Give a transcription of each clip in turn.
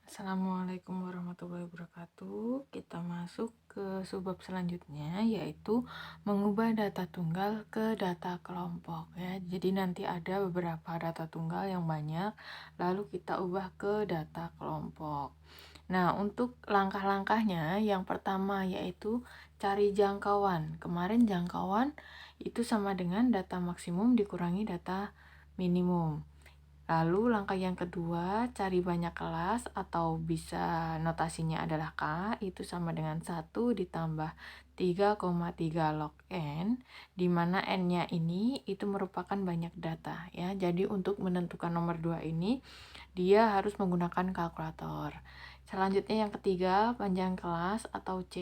Assalamualaikum warahmatullahi wabarakatuh. Kita masuk ke subbab selanjutnya, yaitu mengubah data tunggal ke data kelompok ya. Jadi nanti ada beberapa data tunggal yang banyak, lalu kita ubah ke data kelompok. Nah, untuk langkah-langkahnya, yang pertama yaitu cari jangkauan. Kemarin jangkauan itu sama dengan data maksimum dikurangi data minimum. Lalu langkah yang kedua, cari banyak kelas atau bisa notasinya adalah K, itu sama dengan 1 ditambah 3,3 log N, di mana N-nya ini itu merupakan banyak data ya. Jadi untuk menentukan nomor 2 ini, dia harus menggunakan kalkulator. Selanjutnya yang ketiga, panjang kelas atau C,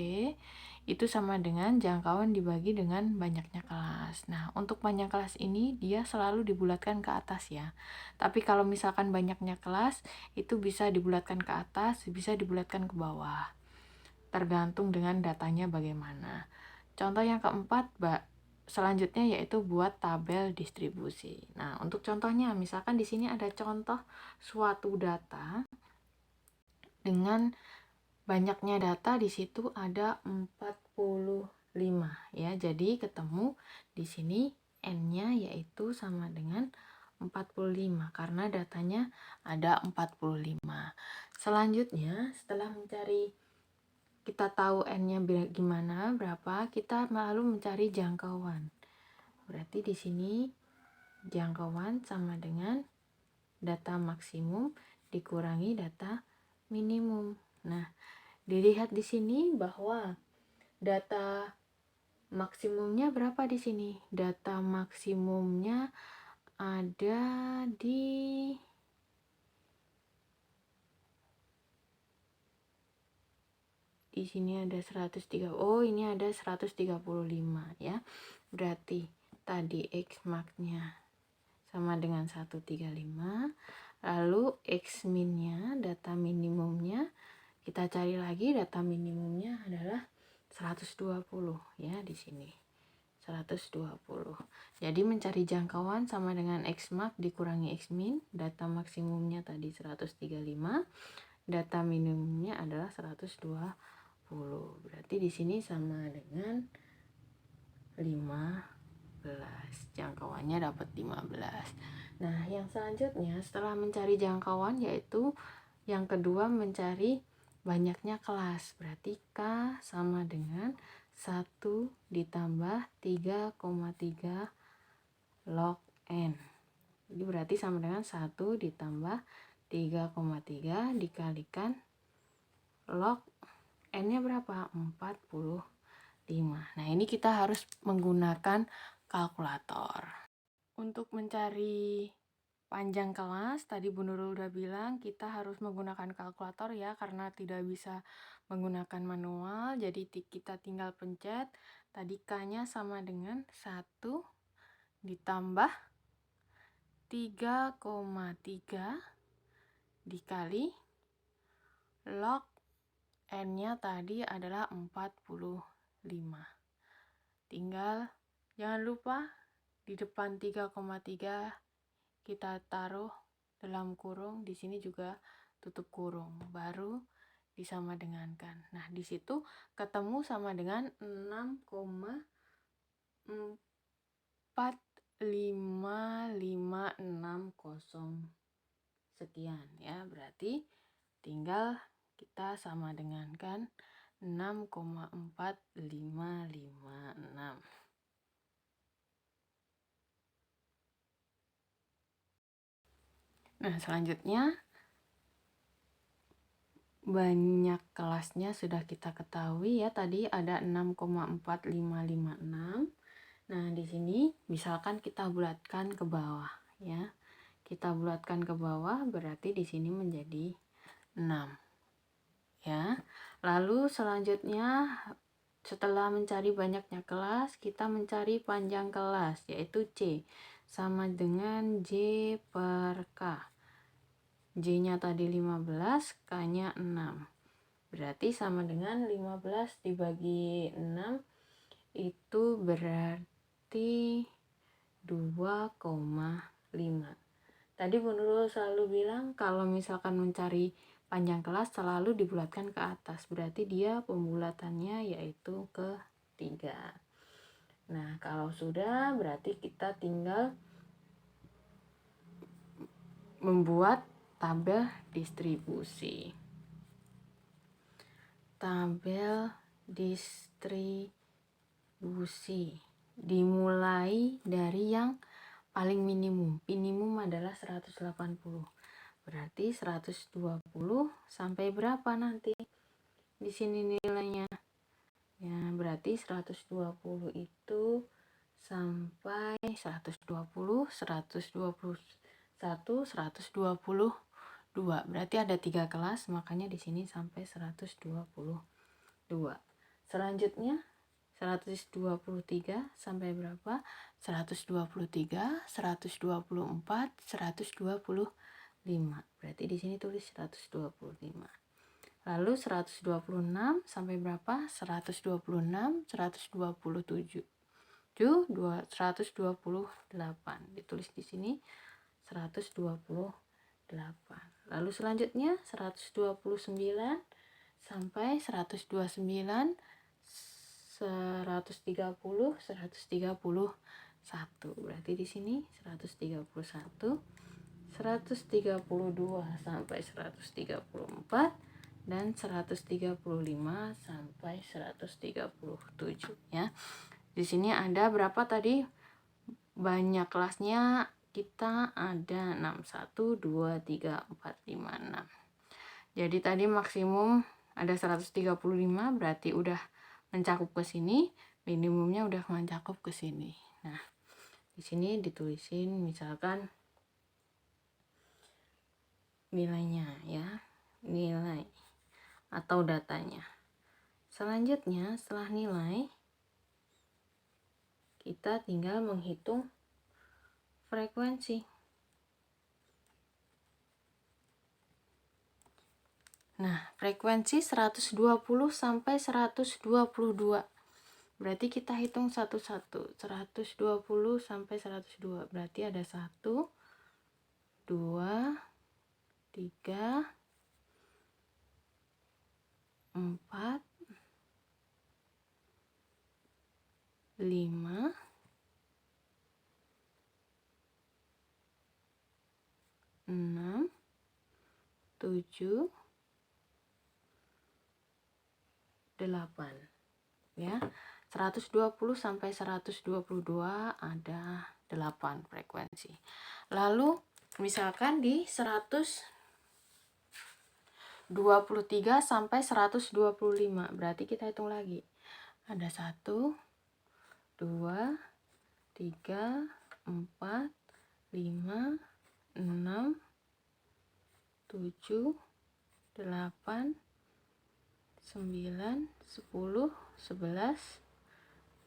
itu sama dengan jangkauan dibagi dengan banyaknya kelas. Nah, untuk panjang kelas ini dia selalu dibulatkan ke atas ya. Tapi kalau misalkan banyaknya kelas, itu bisa dibulatkan ke atas, bisa dibulatkan ke bawah. Tergantung dengan datanya bagaimana. Contoh yang keempat, selanjutnya yaitu buat tabel distribusi. Nah, untuk contohnya, misalkan di sini ada contoh suatu data dengan banyaknya data di situ ada 45 ya. Jadi ketemu di sini N-nya yaitu sama dengan 45 karena datanya ada 45. Selanjutnya setelah kita tahu N-nya gimana, berapa, kita lalu mencari jangkauan. Berarti di sini jangkauan sama dengan data maksimum dikurangi data minimum. Nah, dilihat di sini bahwa data maksimumnya berapa di sini? Data maksimumnya ada di sini ada 103. Oh, ini ada 135 ya. Berarti tadi X max-nya sama dengan 135. Lalu X min-nya, data minimumnya kita cari lagi, data minimumnya adalah 120 ya di sini. 120. Jadi mencari jangkauan sama dengan X max dikurangi X min, data maksimumnya tadi 135, data minimumnya adalah 120. Berarti di sini sama dengan 15. Jangkauannya dapat 15. Nah, yang selanjutnya setelah mencari jangkauan yaitu yang kedua mencari banyaknya kelas. Berarti K sama dengan 1 ditambah 3,3 log N. Jadi berarti sama dengan 1 ditambah 3,3 dikalikan log N-nya berapa? 45. Nah, ini kita harus menggunakan kalkulator. Untuk mencari panjang kelas, tadi Bu Nurul udah bilang kita harus menggunakan kalkulator ya, karena tidak bisa menggunakan manual. Jadi kita tinggal pencet, tadi K-nya sama dengan 1 ditambah 3,3 dikali log N-nya tadi adalah 45. Tinggal jangan lupa di depan 3,3 kita taruh dalam kurung, di sini juga tutup kurung, baru disama dengankan. Nah, di situ ketemu sama dengan 6,45560 sekian ya. Berarti tinggal kita sama dengankan 6,4556. Nah, selanjutnya banyak kelasnya sudah kita ketahui ya, tadi ada 6,4556. Nah, di sini misalkan kita bulatkan ke bawah ya. Kita bulatkan ke bawah berarti di sini menjadi 6. Ya. Lalu selanjutnya setelah mencari banyaknya kelas, kita mencari panjang kelas yaitu C sama dengan J per K. J-nya tadi 15, K-nya 6. Berarti sama dengan 15 dibagi 6 itu berarti 2,5. Tadi Bu Nurul selalu bilang kalau misalkan mencari panjang kelas selalu dibulatkan ke atas, berarti dia pembulatannya yaitu ke 3. Nah, kalau sudah berarti kita tinggal membuat tabel distribusi. Tabel distribusi dimulai dari yang paling minimum. Minimum adalah 180. Berarti 120 sampai berapa nanti? Di sini nilainya. Ya, berarti 120 itu sampai 120, 121, 122. Berarti ada 3 kelas, makanya di sini sampai 122. Selanjutnya 123 sampai berapa? 123, 124, 125. Berarti di sini tulis 125. Lalu 126 sampai berapa? 126, 127. 128. Ditulis di sini 128. Lalu selanjutnya 129 sampai 129, 130, 131. Berarti di sini 131, 132 sampai 134 dan 135 sampai 137 ya. Di sini ada berapa tadi? Banyak kelasnya kita ada 6, 1, 2, 3, 4, 5, 6. Jadi tadi maksimum ada 135, berarti udah mencakup ke sini, minimumnya udah mencakup ke sini. Nah, di sini ditulisin misalkan nilainya ya, nilai atau datanya. Selanjutnya setelah nilai kita tinggal menghitung frekuensi. Nah, frekuensi 120 sampai 122. Berarti kita hitung satu-satu. 120 sampai 102. Berarti ada 1, 2, 3, 4, 5, 6, 7, 8 ya. 120 sampai 122 ada 8 frekuensi. Lalu misalkan di 123 sampai 125, berarti kita hitung lagi. Ada 1, 2, 3, 4, 5, 6, 7, 8, 9, 10, 11,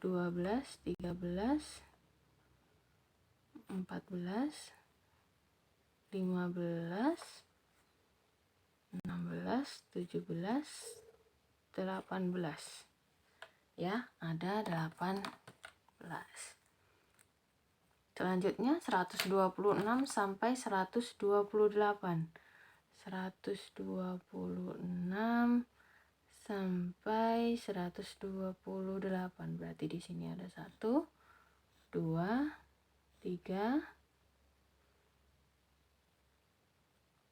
12, 13, 14, 15, 16, 17, 18. Ya, ada 18. Selanjutnya 126 sampai 128. 126 sampai 128. Berarti di sini ada 1, 2, 3,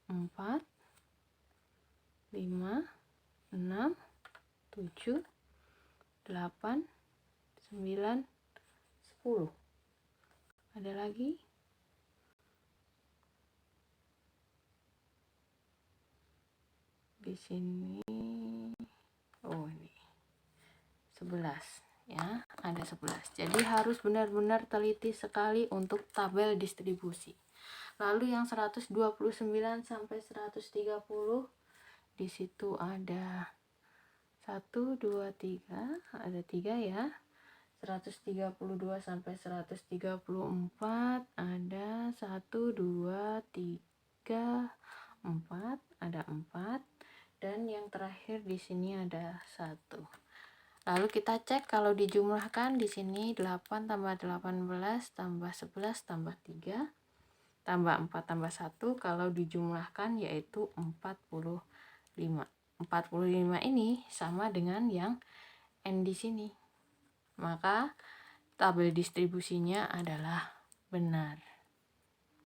4, 5, 6, 7, 8, 9, 10. Ada lagi? Di sini ini 11 ya, ada 11. Jadi harus benar-benar teliti sekali untuk tabel distribusi. Lalu yang 129 sampai 130, di situ ada 1, 2, 3, ada 3 ya. 132 sampai 134 ada 1, 2, 3, 4, ada 4, dan yang terakhir di sini ada 1. Lalu kita cek kalau dijumlahkan di sini 8 tambah 18 tambah 11 tambah 3 tambah 4 tambah 1, kalau dijumlahkan yaitu 41. 45 ini sama dengan yang N di sini. Maka tabel distribusinya adalah benar.